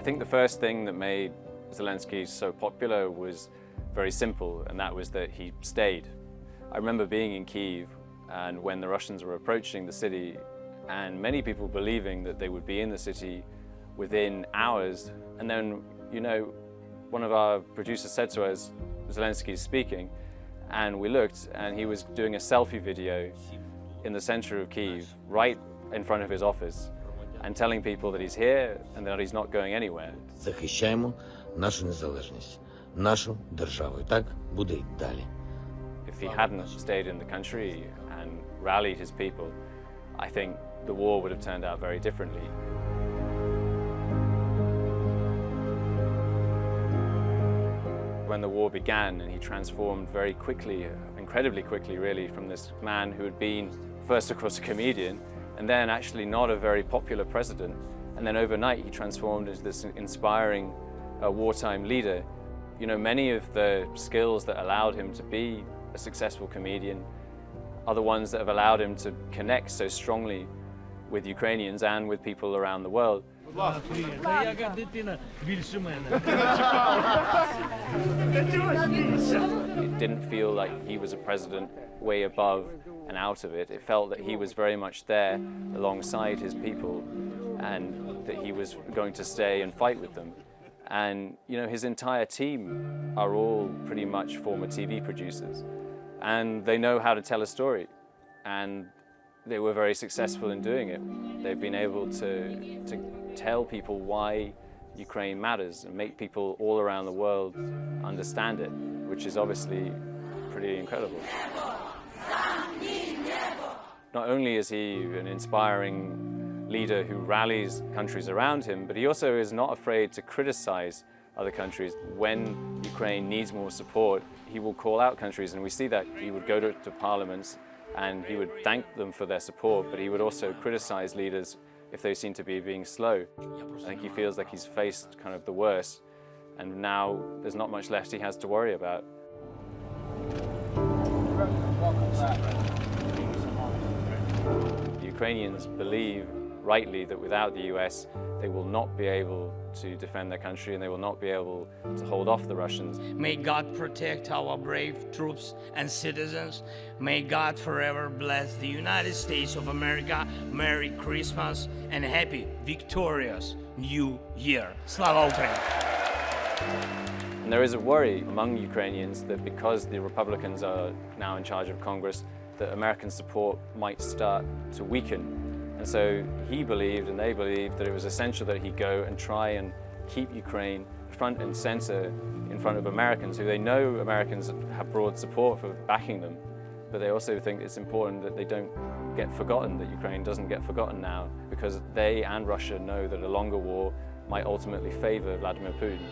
I think the first thing that made Zelenskyy so popular was very simple, and that was that he stayed. I remember being in Kyiv, and when the Russians were approaching the city, and many people believing that they would be in the city within hours. And then, one of our producers said to us, Zelenskyy is speaking, and we looked, and he was doing a selfie video in the center of Kyiv, right in front of his office, and telling people that he's here and that he's not going anywhere. Захищаємо нашу незалежність, нашу державу. І так буде й далі. If he hadn't stayed in the country and rallied his people, I think the war would have turned out very differently. When the war began, and he transformed very quickly, incredibly quickly really, from this man who had been first of course a comedian and then actually not a very popular president, and then overnight he transformed into this inspiring wartime leader. Many of the skills that allowed him to be a successful comedian are the ones that have allowed him to connect so strongly with Ukrainians and with people around the world. It didn't feel like he was a president way above and out of it. It felt that he was very much there alongside his people, and that he was going to stay and fight with them. And his entire team are all pretty much former TV producers, and they know how to tell a story, and they were very successful in doing it. They've been able to tell people why Ukraine matters and make people all around the world understand it, which is obviously pretty incredible. Not only is he an inspiring leader who rallies countries around him, but he also is not afraid to criticize other countries. When Ukraine needs more support, he will call out countries, and we see that. He would go to parliaments and he would thank them for their support, but he would also criticize leaders if they seem to be being slow. I think he feels like he's faced kind of the worst, and now there's not much left he has to worry about. The Ukrainians believe rightly that without the US, they will not be able to defend their country, and they will not be able to hold off the Russians. May God protect our brave troops and citizens. May God forever bless the United States of America. Merry Christmas and happy, victorious New Year. Slava Ukraini! And there is a worry among Ukrainians that because the Republicans are now in charge of Congress, that American support might start to weaken. And so he believed, and they believed, that it was essential that he go and try and keep Ukraine front and center in front of Americans, who they know Americans have broad support for backing them, but they also think it's important that they don't get forgotten, that Ukraine doesn't get forgotten now, because they and Russia know that a longer war might ultimately favor Vladimir Putin.